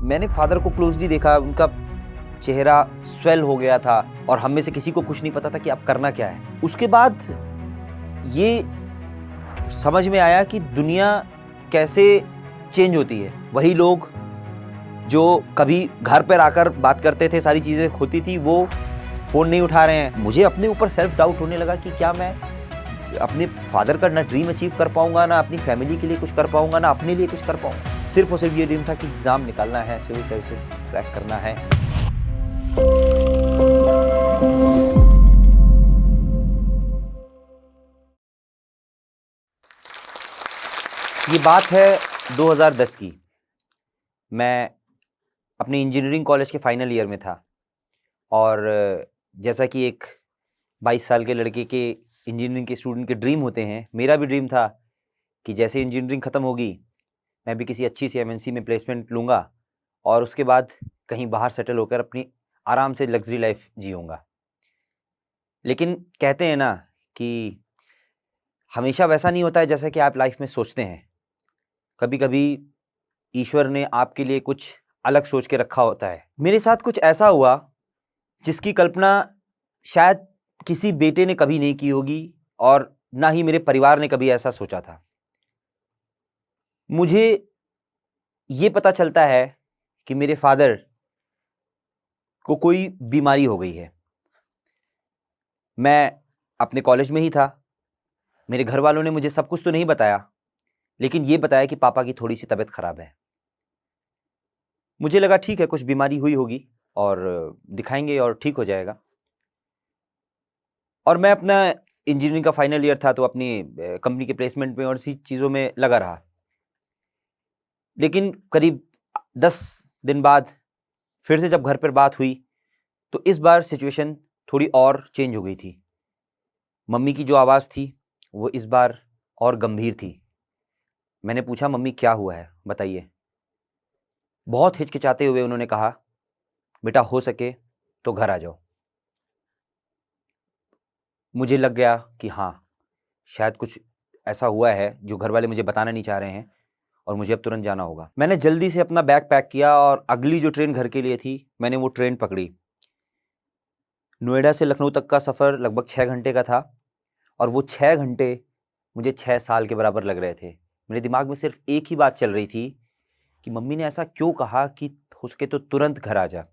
मैंने फादर को क्लोजली देखा, उनका चेहरा स्वेल हो गया था और हम में से किसी को कुछ नहीं पता था कि अब करना क्या है। उसके बाद ये समझ में आया कि दुनिया कैसे चेंज होती है। वही लोग जो कभी घर पर आकर बात करते थे, सारी चीज़ें होती थी, वो फ़ोन नहीं उठा रहे हैं। मुझे अपने ऊपर सेल्फ डाउट होने लगा कि क्या मैं अपने फादर का ना ड्रीम अचीव कर पाऊंगा, ना अपनी फैमिली के लिए कुछ कर पाऊंगा, ना अपने लिए कुछ कर पाऊंगा। सिर्फ और सिर्फ ये ड्रीम था कि एग्जाम निकालना है, सिविल सर्विसेज क्रैक करना है। ये बात है 2010 की। मैं अपने इंजीनियरिंग कॉलेज के फाइनल ईयर में था और जैसा कि एक 22 साल के लड़के के इंजीनियरिंग के स्टूडेंट के ड्रीम होते हैं, मेरा भी ड्रीम था कि जैसे इंजीनियरिंग ख़त्म होगी मैं भी किसी अच्छी सी एमएनसी में प्लेसमेंट लूँगा और उसके बाद कहीं बाहर सेटल होकर अपनी आराम से लग्जरी लाइफ जीऊँगा। लेकिन कहते हैं ना कि हमेशा वैसा नहीं होता है जैसा कि आप लाइफ में सोचते हैं। कभी कभी ईश्वर ने आपके लिए कुछ अलग सोच के रखा होता है। मेरे साथ कुछ ऐसा हुआ जिसकी कल्पना शायद किसी बेटे ने कभी नहीं की होगी और ना ही मेरे परिवार ने कभी ऐसा सोचा था। मुझे ये पता चलता है कि मेरे फादर को कोई बीमारी हो गई है। मैं अपने कॉलेज में ही था। मेरे घर वालों ने मुझे सब कुछ तो नहीं बताया, लेकिन ये बताया कि पापा की थोड़ी सी तबीयत खराब है। मुझे लगा ठीक है, कुछ बीमारी हुई होगी और दिखाएंगे और ठीक हो जाएगा। और मैं अपना इंजीनियरिंग का फाइनल ईयर था तो अपनी कंपनी के प्लेसमेंट में और इसी चीज़ों में लगा रहा। लेकिन करीब 10 दिन बाद फिर से जब घर पर बात हुई तो इस बार सिचुएशन थोड़ी और चेंज हो गई थी। मम्मी की जो आवाज़ थी वो इस बार और गंभीर थी। मैंने पूछा, मम्मी क्या हुआ है, बताइए। बहुत हिचकिचाते हुए उन्होंने कहा, बेटा हो सके तो घर आ जाओ। मुझे लग गया कि हाँ, शायद कुछ ऐसा हुआ है जो घर वाले मुझे बताना नहीं चाह रहे हैं और मुझे अब तुरंत जाना होगा। मैंने जल्दी से अपना बैग पैक किया और अगली जो ट्रेन घर के लिए थी मैंने वो ट्रेन पकड़ी। नोएडा से लखनऊ तक का सफ़र लगभग 6 घंटे का था और वो 6 घंटे मुझे 6 साल के बराबर लग रहे थे। मेरे दिमाग में सिर्फ एक ही बात चल रही थी कि मम्मी ने ऐसा क्यों कहा कि हो सके तो तुरंत घर आ जा।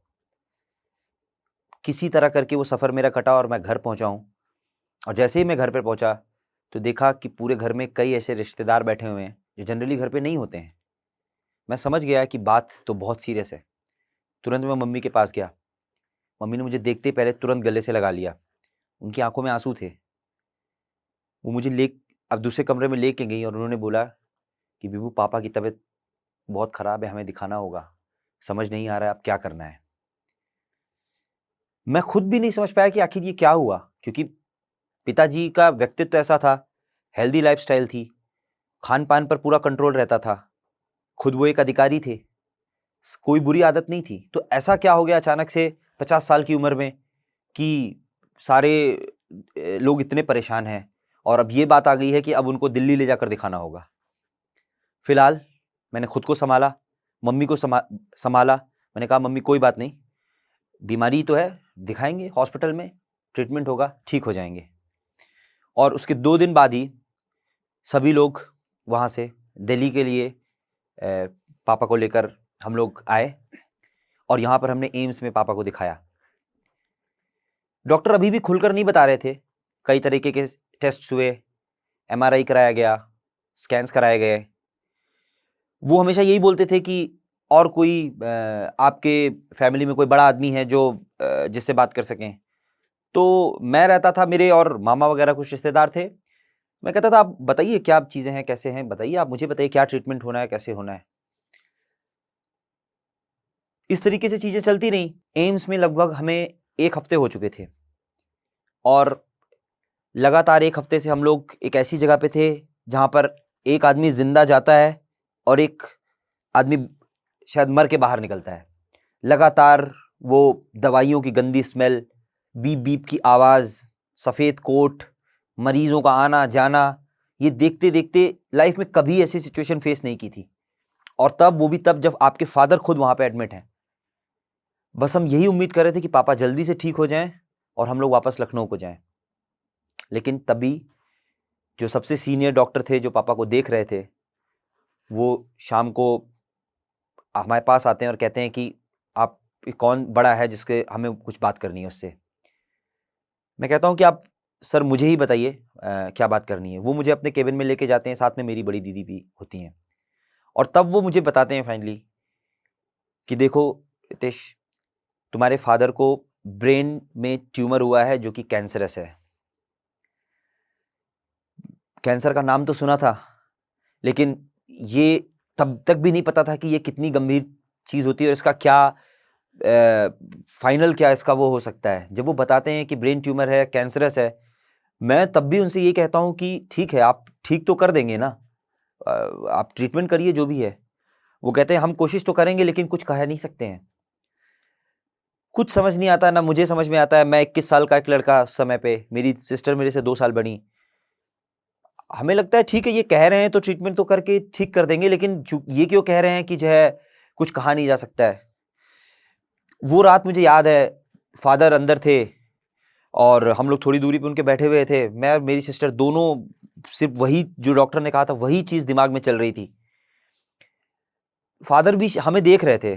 किसी तरह करके वो सफ़र मेरा कटा और मैं घर पहुंचा हूं। और जैसे ही मैं घर पर पहुंचा तो देखा कि पूरे घर में कई ऐसे रिश्तेदार बैठे हुए हैं जो जनरली घर पे नहीं होते हैं। मैं समझ गया कि बात तो बहुत सीरियस है। तुरंत मैं मम्मी के पास गया। मम्मी ने मुझे देखते ही पहले तुरंत गले से लगा लिया। उनकी आंखों में आंसू थे। वो मुझे अब दूसरे कमरे में लेके गई और उन्होंने बोला कि बीबू, पापा की तबीयत बहुत ख़राब है, हमें दिखाना होगा, समझ नहीं आ रहा है अब क्या करना है। मैं खुद भी नहीं समझ पाया कि आखिर ये क्या हुआ, क्योंकि पिताजी का व्यक्तित्व ऐसा था, हेल्दी लाइफस्टाइल थी, खान पान पर पूरा कंट्रोल रहता था, खुद वो एक अधिकारी थे, कोई बुरी आदत नहीं थी। तो ऐसा क्या हो गया अचानक से 50 साल की उम्र में कि सारे लोग इतने परेशान हैं और अब ये बात आ गई है कि अब उनको दिल्ली ले जाकर दिखाना होगा। फिलहाल मैंने खुद को संभाला, मम्मी को संभाला। मैंने कहा, मम्मी कोई बात नहीं, बीमारी तो है, दिखाएंगे हॉस्पिटल में, ट्रीटमेंट होगा, ठीक हो जाएंगे। और उसके 2 दिन बाद ही सभी लोग वहाँ से दिल्ली के लिए पापा को लेकर हम लोग आए और यहाँ पर हमने एम्स में पापा को दिखाया। डॉक्टर अभी भी खुलकर नहीं बता रहे थे। कई तरीके के टेस्ट हुए, एमआरआई कराया गया, स्कैन्स कराए गए। वो हमेशा यही बोलते थे कि और कोई आपके फैमिली में कोई बड़ा आदमी है जो जिससे बात कर सकें। तो मैं रहता था, मेरे और मामा वगैरह कुछ रिश्तेदार थे। मैं कहता था, आप बताइए क्या चीज़ें हैं, कैसे हैं, बताइए, आप मुझे बताइए क्या ट्रीटमेंट होना है, कैसे होना है। इस तरीके से चीज़ें चलती रहीं। एम्स में लगभग हमें 1 हफ्ते हो चुके थे और लगातार 1 हफ्ते से हम लोग एक ऐसी जगह पे थे जहाँ पर एक आदमी जिंदा जाता है और एक आदमी शायद मर के बाहर निकलता है। लगातार वो दवाइयों की गंदी स्मेल, बीप बीप की आवाज़, सफ़ेद कोट, मरीजों का आना जाना, ये देखते देखते लाइफ में कभी ऐसी सिचुएशन फेस नहीं की थी। और तब वो भी तब जब आपके फादर खुद वहां पे एडमिट हैं। बस हम यही उम्मीद कर रहे थे कि पापा जल्दी से ठीक हो जाएं और हम लोग वापस लखनऊ को जाएं। लेकिन तभी जो सबसे सीनियर डॉक्टर थे जो पापा को देख रहे थे, वो शाम को हमारे पास आते हैं और कहते हैं कि आप कौन बड़ा है जिसके हमें कुछ बात करनी है उससे। मैं कहता हूँ कि आप सर मुझे ही बताइए क्या बात करनी है। वो मुझे अपने केबिन में लेके जाते हैं, साथ में मेरी बड़ी दीदी भी होती हैं, और तब वो मुझे बताते हैं फाइनली कि देखो रितेश, तुम्हारे फादर को ब्रेन में ट्यूमर हुआ है जो कि कैंसरस है। कैंसर का नाम तो सुना था, लेकिन ये तब तक भी नहीं पता था कि ये कितनी गंभीर चीज होती है और इसका क्या फाइनल क्या इसका वो हो सकता है। जब वो बताते हैं कि ब्रेन ट्यूमर है, कैंसरस है, मैं तब भी उनसे ये कहता हूं कि ठीक है, आप ठीक तो कर देंगे ना, आप ट्रीटमेंट करिए जो भी है। वो कहते हैं हम कोशिश तो करेंगे लेकिन कुछ कह नहीं सकते हैं। कुछ समझ नहीं आता, ना मुझे समझ में आता है। मैं 21 साल का एक लड़का उस समय पे, मेरी सिस्टर मेरे से 2 साल बड़ी। हमें लगता है ठीक है, ये कह रहे हैं तो ट्रीटमेंट तो करके ठीक कर देंगे, लेकिन ये क्यों कह रहे हैं कि जो है कुछ कहा नहीं जा सकता है। वो रात मुझे याद है, फादर अंदर थे और हम लोग थोड़ी दूरी पे उनके बैठे हुए थे। मैं और मेरी सिस्टर दोनों सिर्फ वही जो डॉक्टर ने कहा था वही चीज दिमाग में चल रही थी। फादर भी हमें देख रहे थे।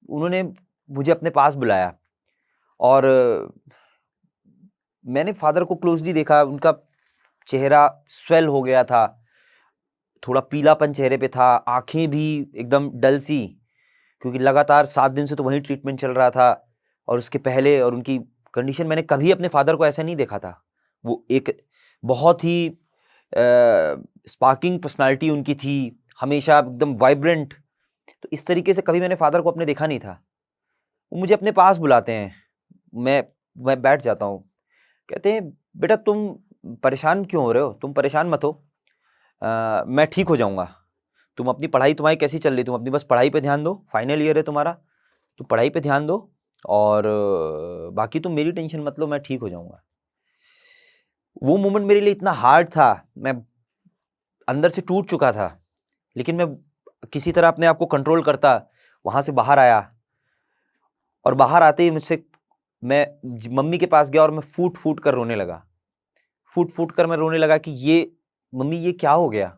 उन्होंने मुझे अपने पास बुलाया और मैंने फादर को क्लोजली देखा। उनका चेहरा स्वेल हो गया था, थोड़ा पीलापन चेहरे पे था, आंखें भी एकदम डल सी, क्योंकि लगातार 7 दिन से तो वहीं ट्रीटमेंट चल रहा था। और उसके पहले और उनकी कंडीशन, मैंने कभी अपने फादर को ऐसा नहीं देखा था। वो एक बहुत ही स्पार्किंग पर्सनालिटी उनकी थी, हमेशा एकदम वाइब्रेंट। तो इस तरीके से कभी मैंने फादर को अपने देखा नहीं था। वो मुझे अपने पास बुलाते हैं, मैं बैठ जाता हूँ। कहते हैं बेटा तुम परेशान क्यों हो रहे हो, तुम परेशान मत हो, मैं ठीक हो जाऊंगा। तुम अपनी पढ़ाई, तुम्हारी कैसी चल रही, तुम अपनी बस पढ़ाई पे ध्यान दो, फाइनल ईयर है तुम्हारा, तुम पढ़ाई पे ध्यान दो और बाकी तुम मेरी टेंशन मत लो, मैं ठीक हो जाऊंगा। वो मोमेंट मेरे लिए इतना हार्ड था, मैं अंदर से टूट चुका था, लेकिन मैं किसी तरह अपने आप को कंट्रोल करता वहां से बाहर आया। और बाहर आते ही मैं मम्मी के पास गया और मैं फूट फूट कर रोने लगा। फूट फूट कर मैं रोने लगा कि ये मम्मी, ये क्या हो गया,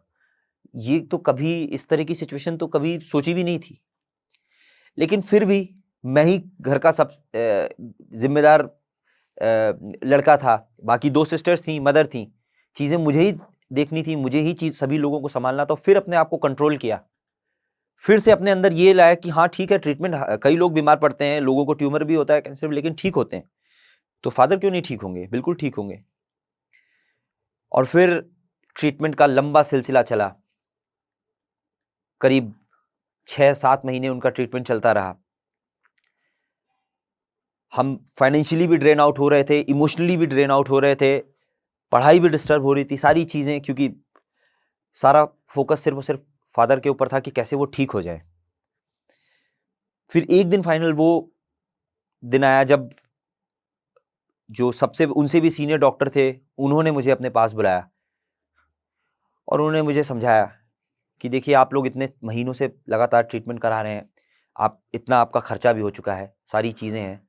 ये तो कभी इस तरह की सिचुएशन तो कभी सोची भी नहीं थी। लेकिन फिर भी मैं ही घर का सब जिम्मेदार लड़का था, बाकी 2 सिस्टर्स थी, मदर थी, चीजें मुझे ही देखनी थी, मुझे ही चीज सभी लोगों को संभालना था। फिर अपने आप को कंट्रोल किया, फिर से अपने अंदर ये लाया कि हाँ ठीक है, ट्रीटमेंट, कई लोग बीमार पड़ते हैं, लोगों को ट्यूमर भी होता है, कैंसर भी, लेकिन ठीक होते हैं, तो फादर क्यों नहीं ठीक होंगे, बिल्कुल ठीक होंगे। और फिर ट्रीटमेंट का लंबा सिलसिला चला, करीब 6-7 महीने उनका ट्रीटमेंट चलता रहा। हम फाइनेंशियली भी ड्रेन आउट हो रहे थे, इमोशनली भी ड्रेन आउट हो रहे थे, पढ़ाई भी डिस्टर्ब हो रही थी, सारी चीजें, क्योंकि सारा फोकस सिर्फ और सिर्फ फादर के ऊपर था कि कैसे वो ठीक हो जाए। फिर एक दिन फाइनल वो दिन आया जब जो सबसे उनसे भी सीनियर डॉक्टर थे, उन्होंने मुझे अपने पास बुलाया और उन्होंने मुझे समझाया कि देखिए, आप लोग इतने महीनों से लगातार ट्रीटमेंट करा रहे हैं, आप इतना, आपका खर्चा भी हो चुका है, सारी चीज़ें हैं।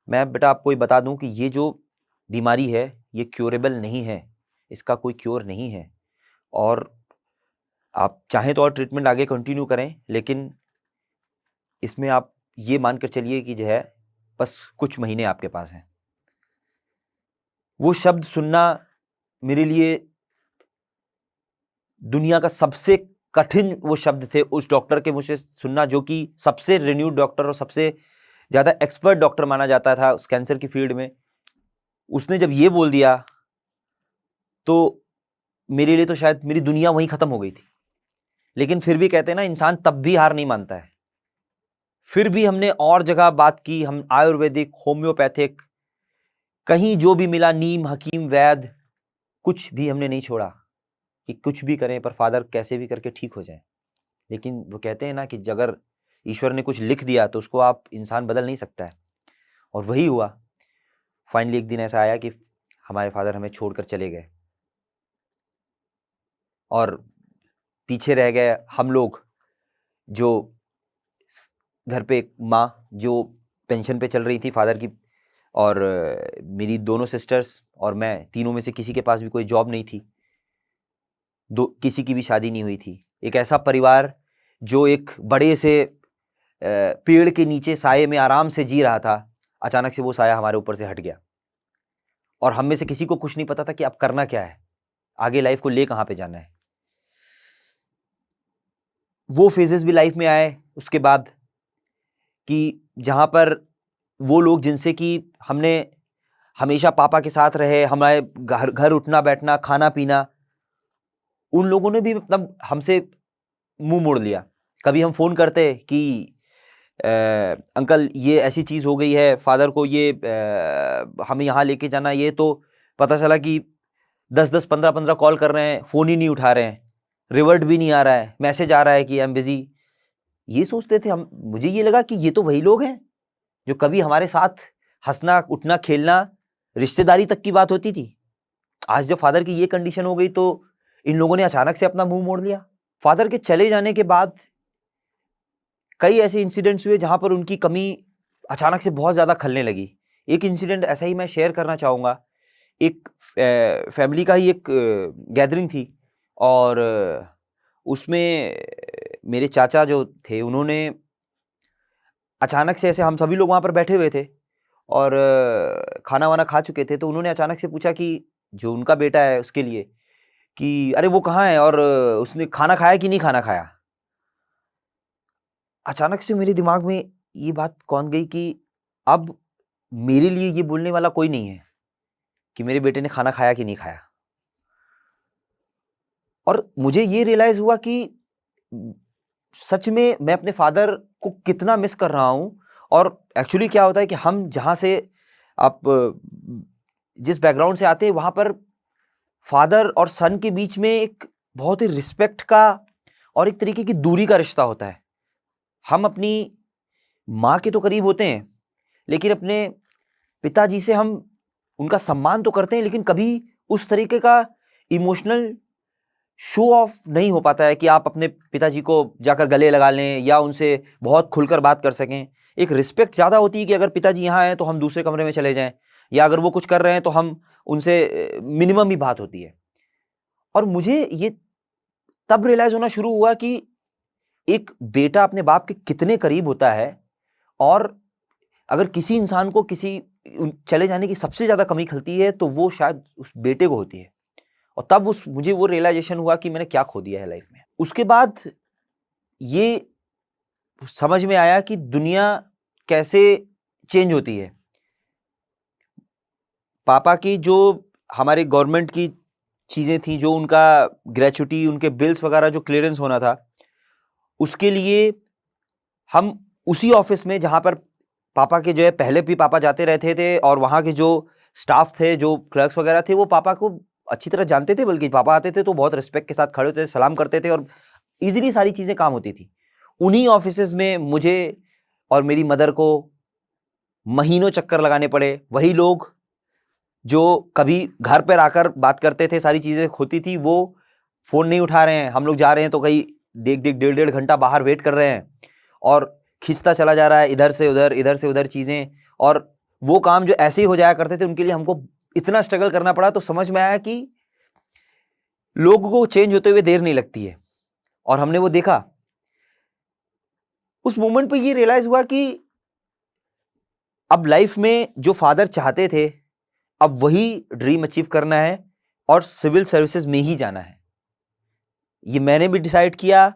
मैं बेटा आपको ये बता दूं कि ये जो बीमारी है ये क्योरेबल नहीं है, इसका कोई क्योर नहीं है। और आप चाहें तो और ट्रीटमेंट आगे कंटिन्यू करें, लेकिन इसमें आप ये मानकर चलिए कि जो है बस कुछ महीने आपके पास हैं। वो शब्द सुनना मेरे लिए दुनिया का सबसे कठिन वो शब्द थे उस डॉक्टर के मुझे सुनना, जो कि सबसे रिन्यूड डॉक्टर और सबसे ज्यादा एक्सपर्ट डॉक्टर माना जाता था उस कैंसर की फील्ड में। उसने जब ये बोल दिया तो मेरे लिए तो शायद मेरी दुनिया वहीं खत्म हो गई थी। लेकिन फिर भी कहते हैं ना, इंसान तब भी हार नहीं मानता है। फिर भी हमने और जगह बात की, हम आयुर्वेदिक, होम्योपैथिक, कहीं जो भी मिला, नीम, हकीम, वैद्य, कुछ भी हमने नहीं छोड़ा कि कुछ भी करें पर फादर कैसे भी करके ठीक हो जाए। लेकिन वो कहते हैं ना कि अगर ईश्वर ने कुछ लिख दिया तो उसको आप इंसान बदल नहीं सकता है। और वही हुआ। फाइनली एक दिन ऐसा आया कि हमारे फादर हमें छोड़कर चले गए और पीछे रह गए हम लोग, जो घर पे एक माँ जो पेंशन पे चल रही थी फादर की, और मेरी दोनों सिस्टर्स और मैं, तीनों में से किसी के पास भी कोई जॉब नहीं थी, किसी की भी शादी नहीं हुई थी। एक ऐसा परिवार जो एक बड़े से पेड़ के नीचे साये में आराम से जी रहा था, अचानक से वो साया हमारे ऊपर से हट गया और हम में से किसी को कुछ नहीं पता था कि अब करना क्या है, आगे लाइफ को ले कहाँ पे जाना है। वो फेजेस भी लाइफ में आए उसके बाद कि जहाँ पर वो लोग जिनसे कि हमने हमेशा पापा के साथ रहे, हमारे घर उठना बैठना खाना पीना, उन लोगों ने भी मतलब हमसे मुंह मोड़ लिया। कभी हम फोन करते कि अंकल ये ऐसी चीज हो गई है, फादर को ये हमें यहाँ लेके जाना, ये तो पता चला कि 10-10 15-15 कॉल कर रहे हैं, फोन ही नहीं उठा रहे हैं, रिवर्ट भी नहीं आ रहा है, मैसेज आ रहा है कि आई एम बिजी। ये सोचते थे हम, मुझे ये लगा कि ये तो वही लोग हैं जो कभी हमारे साथ हंसना उठना खेलना रिश्तेदारी तक की बात होती थी। आज जब फादर की ये कंडीशन हो गई तो इन लोगों ने अचानक से अपना मुंह मोड़ लिया। फादर के चले जाने के बाद कई ऐसे इंसिडेंट्स हुए जहां पर उनकी कमी अचानक से बहुत ज्यादा खलने लगी। एक इंसिडेंट ऐसा ही मैं शेयर करना चाहूंगा। एक फैमिली का ही एक गैदरिंग थी और उसमें मेरे चाचा जो थे उन्होंने अचानक से, ऐसे हम सभी लोग वहां पर बैठे हुए थे और खाना वाना खा चुके थे, तो उन्होंने अचानक से पूछा कि जो उनका बेटा है उसके लिए कि अरे वो कहाँ है और उसने खाना खाया कि नहीं खाना खाया। अचानक से मेरे दिमाग में ये बात कौन गई कि अब मेरे लिए ये बोलने वाला कोई नहीं है कि मेरे बेटे ने खाना खाया कि नहीं खाया। और मुझे ये रियलाइज हुआ कि सच में मैं अपने फादर को कितना मिस कर रहा हूं। और एक्चुअली क्या होता है कि हम जहां से, आप जिस बैकग्राउंड से आते हैं, वहां पर फादर और सन के बीच में एक बहुत ही रिस्पेक्ट का और एक तरीके की दूरी का रिश्ता होता है। हम अपनी माँ के तो करीब होते हैं, लेकिन अपने पिताजी से हम उनका सम्मान तो करते हैं, लेकिन कभी उस तरीके का इमोशनल शो ऑफ नहीं हो पाता है कि आप अपने पिताजी को जाकर गले लगा लें या उनसे बहुत खुलकर बात कर सकें। एक रिस्पेक्ट ज़्यादा होती है कि अगर पिताजी यहाँ हैं तो हम दूसरे कमरे में चले जाएं, या अगर वो कुछ कर रहे हैं तो हम उनसे मिनिमम ही बात होती है। और मुझे ये तब रियलाइज होना शुरू हुआ कि एक बेटा अपने बाप के कितने करीब होता है, और अगर किसी इंसान को किसी चले जाने की सबसे ज्यादा कमी खलती है तो वो शायद उस बेटे को होती है। और तब मुझे वो रियलाइजेशन हुआ कि मैंने क्या खो दिया है लाइफ में। उसके बाद ये समझ में आया कि दुनिया कैसे चेंज होती है। पापा की जो हमारे गवर्नमेंट की चीजें थी, जो उनका ग्रेचुटी, उनके बिल्स वगैरह जो क्लियरेंस होना था, उसके लिए हम उसी ऑफिस में जहां पर पापा के जो है पहले भी पापा जाते रहते थे, और वहां के जो स्टाफ थे, जो क्लर्क्स वगैरह थे, वो पापा को अच्छी तरह जानते थे। बल्कि पापा आते थे तो बहुत रिस्पेक्ट के साथ खड़े होते थे, सलाम करते थे और इजीली सारी चीजें काम होती थी। उन्हीं ऑफिसेज में मुझे और मेरी मदर को महीनों चक्कर लगाने पड़े। वही लोग जो कभी घर पर आकर बात करते थे, सारी चीजें होती थी, वो फोन नहीं उठा रहे हैं। हम लोग जा रहे हैं तो कहीं डेढ़ घंटा बाहर वेट कर रहे हैं और खींचता चला जा रहा है इधर से उधर चीजें। और वो काम जो ऐसे ही हो जाया करते थे, उनके लिए हमको इतना स्ट्रगल करना पड़ा। तो समझ में आया कि लोगों को चेंज होते हुए देर नहीं लगती है, और हमने वो देखा। उस मोमेंट पे ये रियलाइज हुआ कि अब लाइफ में जो फादर चाहते थे, अब वही ड्रीम अचीव करना है और सिविल सर्विसेज में ही जाना है। ये मैंने भी डिसाइड किया,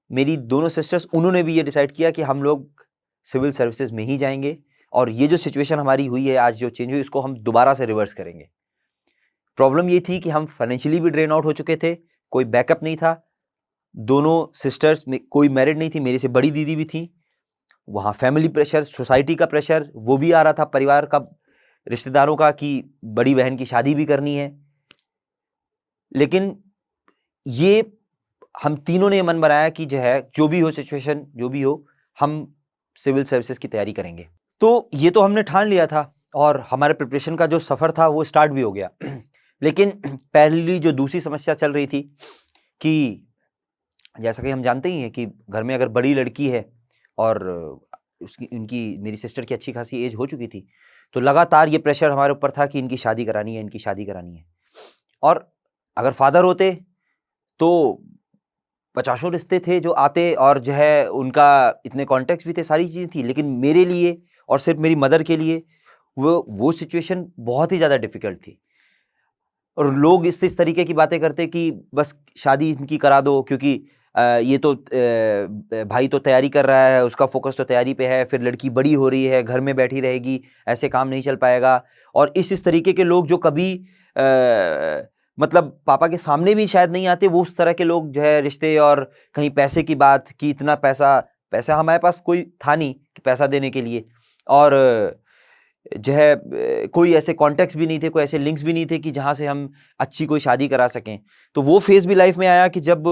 मेरी दोनों सिस्टर्स, उन्होंने भी ये डिसाइड किया कि हम लोग सिविल सर्विसेज में ही जाएंगे। और ये जो सिचुएशन हमारी हुई है आज, जो चेंज हुई, इसको हम दोबारा से रिवर्स करेंगे। प्रॉब्लम ये थी कि हम फाइनेंशियली भी ड्रेन आउट हो चुके थे, कोई बैकअप नहीं था। दोनों सिस्टर्स में कोई मैरिड नहीं थी, मेरे से बड़ी दीदी भी थी। वहाँ फैमिली प्रेशर, सोसाइटी का प्रेशर वो भी आ रहा था, परिवार का, रिश्तेदारों का, कि बड़ी बहन की शादी भी करनी है। लेकिन ये हम तीनों ने मन बनाया कि जो है, जो भी हो सिचुएशन, जो भी हो, हम सिविल सर्विसेज की तैयारी करेंगे। तो ये तो हमने ठान लिया था और हमारे प्रिपरेशन का जो सफ़र था वो स्टार्ट भी हो गया। लेकिन पहली जो दूसरी समस्या चल रही थी कि जैसा कि हम जानते ही हैं कि घर में अगर बड़ी लड़की है और मेरी सिस्टर की अच्छी खासी एज हो चुकी थी, तो लगातार ये प्रेशर हमारे ऊपर था कि इनकी शादी करानी है, इनकी शादी करानी है। और अगर फादर होते तो पचासों रिश्ते थे जो आते, और जो है उनका इतने कॉन्टेक्ट्स भी थे, सारी चीज़ें थी, लेकिन मेरे लिए और सिर्फ मेरी मदर के लिए वो सिचुएशन बहुत ही ज़्यादा डिफिकल्ट थी। और लोग इस तरीके की बातें करते कि बस शादी इनकी करा दो, क्योंकि ये तो भाई तो तैयारी कर रहा है, उसका फोकस तो तैयारी पे है, फिर लड़की बड़ी हो रही है, घर में बैठी रहेगी, ऐसे काम नहीं चल पाएगा। और इस तरीके के लोग जो कभी मतलब पापा के सामने भी शायद नहीं आते, वो उस तरह के लोग जो है रिश्ते, और कहीं पैसे की बात कि इतना पैसा हमारे पास कोई था नहीं कि पैसा देने के लिए, और जो है कोई ऐसे कॉन्टेक्ट्स भी नहीं थे, कोई ऐसे लिंक्स भी नहीं थे कि जहाँ से हम अच्छी कोई शादी करा सकें। तो वो फेज़ भी लाइफ में आया कि जब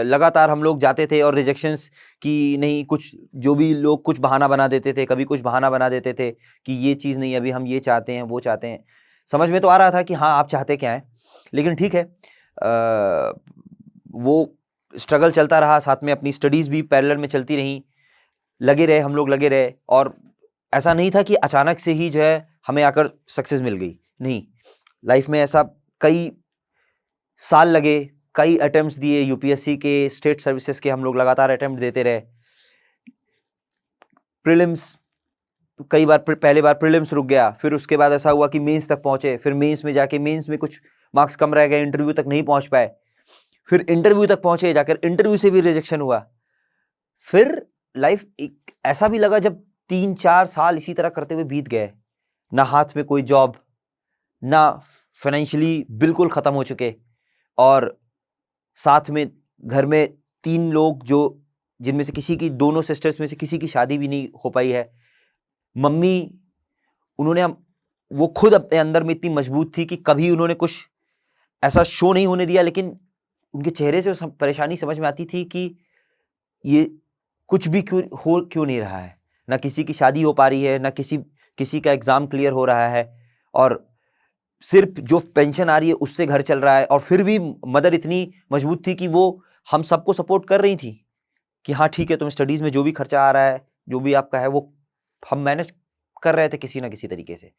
लगातार हम लोग जाते थे और रिजेक्शंस की नहीं, कुछ जो भी लोग कुछ बहाना बना देते थे, कभी कुछ बहाना बना देते थे कि ये चीज़ नहीं, अभी हम ये चाहते हैं, वो चाहते हैं। समझ में तो आ रहा था कि हाँ, आप चाहते क्या हैं, लेकिन ठीक है, वो स्ट्रगल चलता रहा, साथ में अपनी स्टडीज़ भी पैरेलल में चलती रहीं, लगे रहे, हम लोग लगे रहे। और ऐसा नहीं था कि अचानक से ही जो है हमें आकर सक्सेस मिल गई, नहीं, लाइफ में ऐसा कई साल लगे, कई अटेम्प्ट्स दिए, यूपीएससी के, स्टेट सर्विसेज के हम लोग लगातार अटेम्प्ट देते रहे। प्रीलिम्स कई बार, पहले बार प्रीलिम्स रुक गया, फिर उसके बाद ऐसा हुआ कि मेंस तक पहुंचे, फिर मेंस में जाके मेंस में कुछ मार्क्स कम रह गए, इंटरव्यू तक नहीं पहुंच पाए, फिर इंटरव्यू तक पहुंचे, जाकर इंटरव्यू से भी रिजेक्शन हुआ। फिर लाइफ एक ऐसा भी लगा जब 3-4 साल इसी तरह करते हुए बीत गए, ना हाथ में कोई जॉब, ना फाइनेंशियली बिल्कुल खत्म हो चुके, और साथ में घर में 3 लोग जो, जिनमें से किसी की, दोनों सिस्टर्स में से किसी की शादी भी नहीं हो पाई है। मम्मी, उन्होंने वो खुद अपने अंदर में इतनी मजबूत थी कि कभी उन्होंने कुछ ऐसा शो नहीं होने दिया, लेकिन उनके चेहरे से परेशानी समझ में आती थी कि ये कुछ भी क्यों नहीं रहा है, ना किसी की शादी हो पा रही है, ना किसी का एग्जाम क्लियर हो रहा है, और सिर्फ जो पेंशन आ रही है उससे घर चल रहा है। और फिर भी मदर इतनी मजबूत थी कि वो हम सबको सपोर्ट कर रही थी कि हाँ ठीक है, तुम स्टडीज में जो भी खर्चा आ रहा है, जो भी आपका है, वो हम मैनेज कर रहे थे किसी ना किसी तरीके से।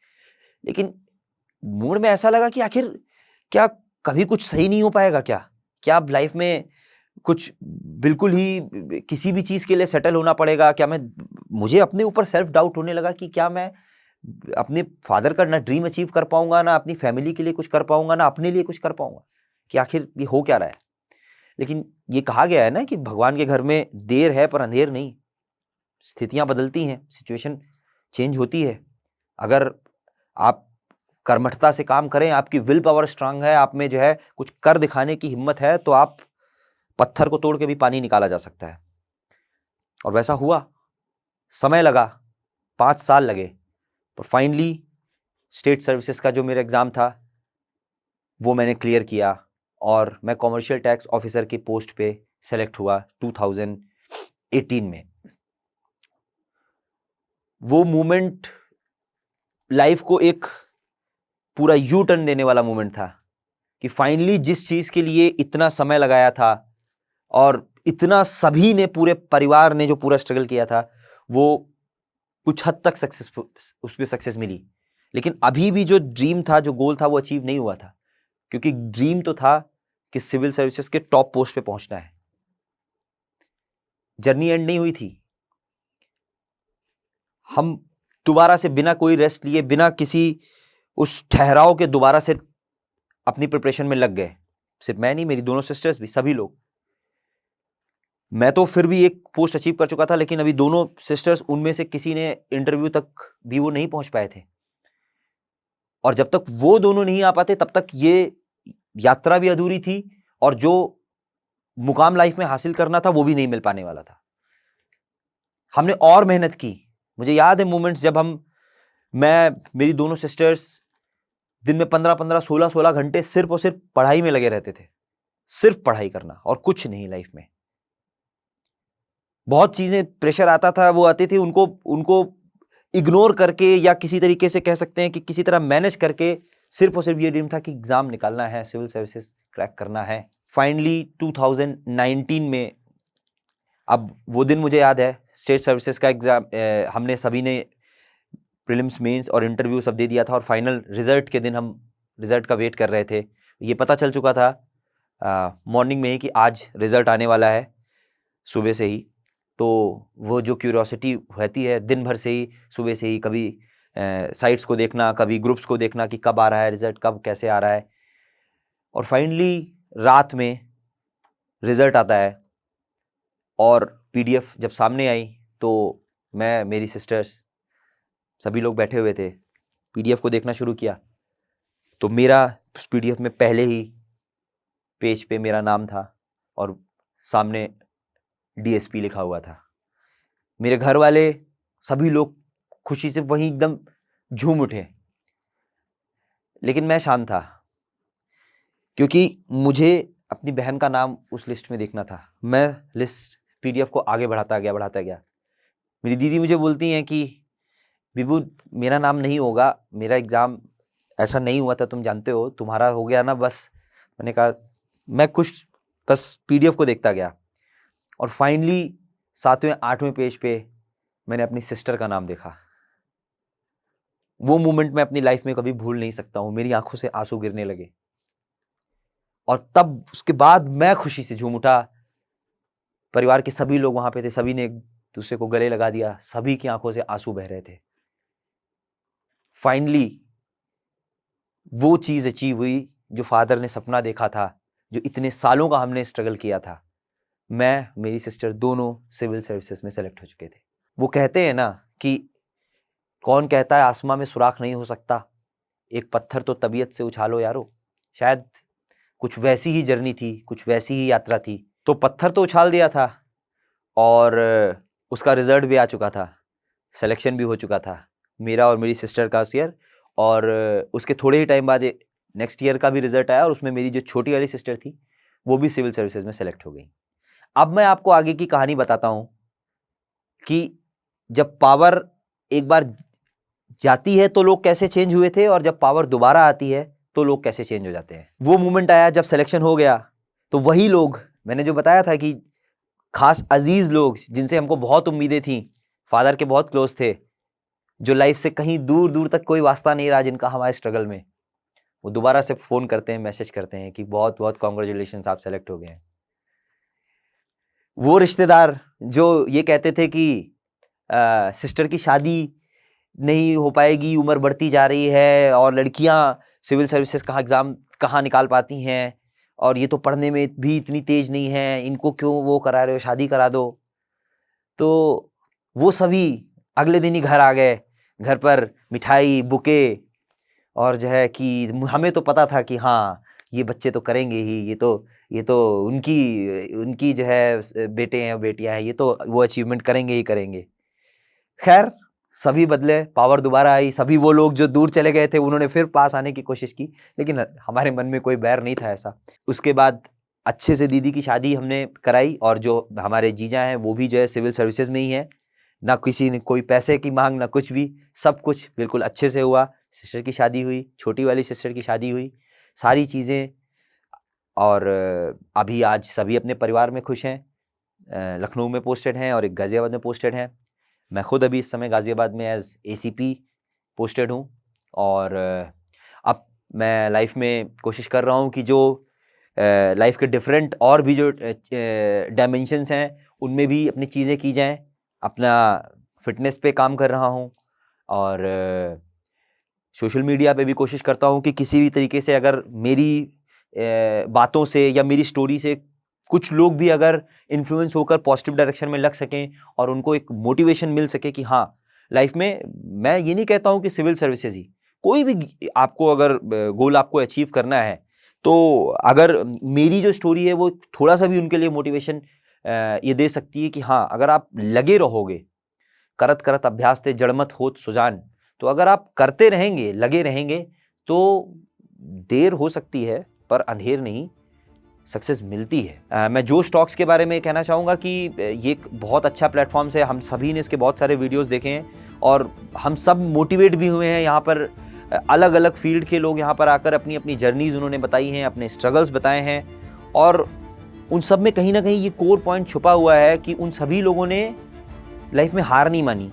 लेकिन मूड में ऐसा लगा कि आखिर क्या कभी कुछ सही नहीं हो पाएगा क्या अब लाइफ में कुछ बिल्कुल ही किसी भी चीज के लिए सेटल होना पड़ेगा क्या? मुझे अपने ऊपर सेल्फ डाउट होने लगा कि क्या मैं अपने फादर का ना ड्रीम अचीव कर पाऊंगा, ना अपनी फैमिली के लिए कुछ कर पाऊंगा, ना अपने लिए कुछ कर पाऊंगा, कि आखिर ये हो क्या रहा है। लेकिन ये कहा गया है ना कि भगवान के घर में देर है पर अंधेर नहीं। स्थितियां बदलती हैं, सिचुएशन चेंज होती है। अगर आप कर्मठता से काम करें, आपकी विल पावर स्ट्रांग है, आप में जो है कुछ कर दिखाने की हिम्मत है, तो आप पत्थर को तोड़ के भी पानी निकाला जा सकता है। और वैसा हुआ। समय लगा, 5 साल लगे, पर फाइनली स्टेट सर्विसेज का जो मेरा एग्जाम था वो मैंने क्लियर किया, और मैं कॉमर्शियल टैक्स ऑफिसर की पोस्ट पे सेलेक्ट हुआ 2018 में। वो मोमेंट लाइफ को एक पूरा यू टर्न देने वाला मोमेंट था कि फाइनली जिस चीज के लिए इतना समय लगाया था और इतना सभी ने, पूरे परिवार ने जो पूरा स्ट्रगल किया था, वो कुछ हद तक उसमें सक्सेस मिली। लेकिन अभी भी जो ड्रीम था, जो गोल था, वो अचीव नहीं हुआ था, क्योंकि ड्रीम तो था कि सिविल सर्विसेज के टॉप पोस्ट पे पहुंचना है। जर्नी एंड नहीं हुई थी। हम दोबारा से बिना कोई रेस्ट लिए, बिना किसी उस ठहराव के दोबारा से अपनी प्रिपरेशन में लग गए। सिर्फ मैं नहीं, मेरी दोनों सिस्टर्स भी, सभी लोग। मैं तो फिर भी एक पोस्ट अचीव कर चुका था, लेकिन अभी दोनों सिस्टर्स, उनमें से किसी ने इंटरव्यू तक भी वो नहीं पहुंच पाए थे। और जब तक वो दोनों नहीं आ पाते, तब तक ये यात्रा भी अधूरी थी, और जो मुकाम लाइफ में हासिल करना था वो भी नहीं मिल पाने वाला था। हमने और मेहनत की। मुझे याद है मोमेंट्स जब मेरी दोनों सिस्टर्स दिन में 15-15, 16-16 घंटे सिर्फ और सिर्फ पढ़ाई में लगे रहते थे। सिर्फ पढ़ाई करना और कुछ नहीं लाइफ में। बहुत चीजें प्रेशर आता था, वो आते थे, उनको इग्नोर करके, या किसी तरीके से कह सकते हैं कि किसी तरह मैनेज करके, सिर्फ और सिर्फ ये ड्रीम था कि एग्जाम निकालना है, सिविल सर्विसेज क्रैक करना है। फाइनली 2019 में अब वो दिन मुझे याद है, स्टेट सर्विसेज का एग्ज़ाम हमने सभी ने प्रीलिम्स, मेंस और इंटरव्यू सब दे दिया था और फाइनल रिजल्ट के दिन हम रिजल्ट का वेट कर रहे थे। ये पता चल चुका था मॉर्निंग में ही कि आज रिजल्ट आने वाला है, सुबह से ही। तो वो जो क्यूरियोसिटी रहती है दिन भर से ही, सुबह से ही कभी साइट्स को देखना, कभी ग्रुप्स को देखना कि कब आ रहा है रिजल्ट, कब कैसे आ रहा है। और फाइनली रात में रिजल्ट आता है और पीडीएफ जब सामने आई तो मैं, मेरी सिस्टर्स, सभी लोग बैठे हुए थे, पीडीएफ को देखना शुरू किया। तो मेरा उस पीडीएफ में पहले ही पेज पे मेरा नाम था और सामने डीएसपी लिखा हुआ था। मेरे घर वाले सभी लोग खुशी से वहीं एकदम झूम उठे, लेकिन मैं शांत था क्योंकि मुझे अपनी बहन का नाम उस लिस्ट में देखना था। मैं लिस्ट पीडीएफ को आगे बढ़ाता गया। मेरी दीदी मुझे बोलती हैं कि विभू मेरा नाम नहीं होगा, मेरा एग्ज़ाम ऐसा नहीं हुआ था, तुम जानते हो, तुम्हारा हो गया ना बस। मैंने कहा मैं कुछ बस पीडीएफ को देखता गया और फाइनली 7वें 8वें पेज पे मैंने अपनी सिस्टर का नाम देखा। वो मोमेंट मैं अपनी लाइफ में कभी भूल नहीं सकता हूँ। मेरी आंखों से आंसू गिरने लगे और तब उसके बाद मैं खुशी से झूम उठा। परिवार के सभी लोग वहां पे थे, सभी ने एक दूसरे को गले लगा दिया, सभी की आंखों से आंसू बह रहे थे। फाइनली वो चीज अचीव हुई जो फादर ने सपना देखा था, जो इतने सालों का हमने स्ट्रगल किया था। मैं, मेरी सिस्टर दोनों सिविल सर्विसेज में सेलेक्ट हो चुके थे। वो कहते हैं ना कि कौन कहता है आसमां में सुराख नहीं हो सकता, एक पत्थर तो तबीयत से उछालो यारो। शायद कुछ वैसी ही जर्नी थी, कुछ वैसी ही यात्रा थी। तो पत्थर तो उछाल दिया था और उसका रिजल्ट भी आ चुका था, सिलेक्शन भी हो चुका था मेरा और मेरी सिस्टर का उस ईयर। और उसके थोड़े ही टाइम बाद नेक्स्ट ईयर का भी रिजल्ट आया और उसमें मेरी जो छोटी वाली सिस्टर थी वो भी सिविल सर्विसेज में सेलेक्ट हो गई। अब मैं आपको आगे की कहानी बताता हूं कि जब पावर एक बार जाती है तो लोग कैसे चेंज हुए थे और जब पावर दोबारा आती है तो लोग कैसे चेंज हो जाते हैं। वो मोमेंट आया जब सिलेक्शन हो गया तो वही लोग, मैंने जो बताया था कि खास अजीज लोग जिनसे हमको बहुत उम्मीदें थी, फादर के बहुत क्लोज थे, जो लाइफ से कहीं दूर दूर तक कोई वास्ता नहीं रहा जिनका हमारे स्ट्रगल में, वो दोबारा से फोन करते हैं, मैसेज करते हैं कि बहुत बहुत कॉन्ग्रेचुलेशन, आप सेलेक्ट हो गए हैं। वो रिश्तेदार जो ये कहते थे कि सिस्टर की शादी नहीं हो पाएगी, उम्र बढ़ती जा रही है और लड़कियां सिविल सर्विसेज का एग्ज़ाम कहाँ निकाल पाती हैं और ये तो पढ़ने में भी इतनी तेज नहीं है, इनको क्यों वो करा रहे हो, शादी करा दो। तो वो सभी अगले दिन ही घर आ गए, घर पर मिठाई, बुके, और जो है कि हमें तो पता था कि हाँ ये बच्चे तो करेंगे ही, ये तो उनकी जो है बेटे हैं बेटियां हैं, ये तो वो अचीवमेंट करेंगे ही करेंगे। खैर सभी बदले, पावर दोबारा आई, सभी वो लोग जो दूर चले गए थे उन्होंने फिर पास आने की कोशिश की, लेकिन हमारे मन में कोई बैर नहीं था ऐसा। उसके बाद अच्छे से दीदी की शादी हमने कराई और जो हमारे जीजा हैं वो भी जो है सिविल सर्विसेज में ही है। ना किसी ने कोई पैसे की मांग, ना कुछ भी, सब कुछ बिल्कुल अच्छे से हुआ। सिस्टर की शादी हुई, छोटी वाली सिस्टर की शादी हुई, सारी चीज़ें। और अभी आज सभी अपने परिवार में खुश हैं। लखनऊ में पोस्टेड हैं और एक गाज़ियाबाद में पोस्टेड हैं। मैं खुद अभी इस समय गाज़ियाबाद में एज एसीपी पोस्टेड हूँ। और अब मैं लाइफ में कोशिश कर रहा हूँ कि जो लाइफ के डिफरेंट और भी जो डायमेंशंस हैं उनमें भी अपनी चीज़ें की जाएं। अपना फिटनेस पे काम कर रहा हूँ और सोशल मीडिया पे भी कोशिश करता हूँ कि किसी भी तरीके से अगर मेरी बातों से या मेरी स्टोरी से कुछ लोग भी अगर इन्फ्लुएंस होकर पॉजिटिव डायरेक्शन में लग सकें और उनको एक मोटिवेशन मिल सके कि हाँ लाइफ में, मैं ये नहीं कहता हूँ कि सिविल सर्विसेज ही, कोई भी आपको अगर गोल आपको अचीव करना है तो अगर मेरी जो स्टोरी है वो थोड़ा सा भी उनके लिए मोटिवेशन ये दे सकती है कि हाँ अगर आप लगे रहोगे, करत करत अभ्यास ते जड़मत होत सुजान, तो अगर आप करते रहेंगे, लगे रहेंगे तो देर हो सकती है पर अंधेर नहीं, सक्सेस मिलती है। मैं जोश टॉक्स के बारे में कहना चाहूँगा कि ये एक बहुत अच्छा प्लेटफॉर्म है। हम सभी ने इसके बहुत सारे वीडियोस देखे हैं और हम सब मोटिवेट भी हुए हैं। यहाँ पर अलग अलग फील्ड के लोग यहाँ पर आकर अपनी अपनी जर्नीज उन्होंने बताई हैं, अपने स्ट्रगल्स बताए हैं और उन सब में कहीं ना कहीं ये कोर पॉइंट छुपा हुआ है कि उन सभी लोगों ने लाइफ में हार नहीं मानी।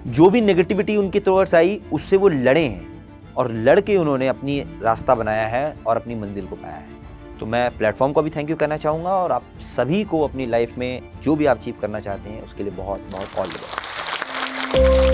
जो भी नेगेटिविटी उनके टुवर्ड्स आई उससे वो लड़े हैं और लड़ के उन्होंने अपनी रास्ता बनाया है और अपनी मंजिल को पाया है। तो मैं प्लेटफॉर्म को भी थैंक यू करना चाहूँगा और आप सभी को अपनी लाइफ में जो भी आप अचीव करना चाहते हैं उसके लिए बहुत बहुत ऑल द बेस्ट।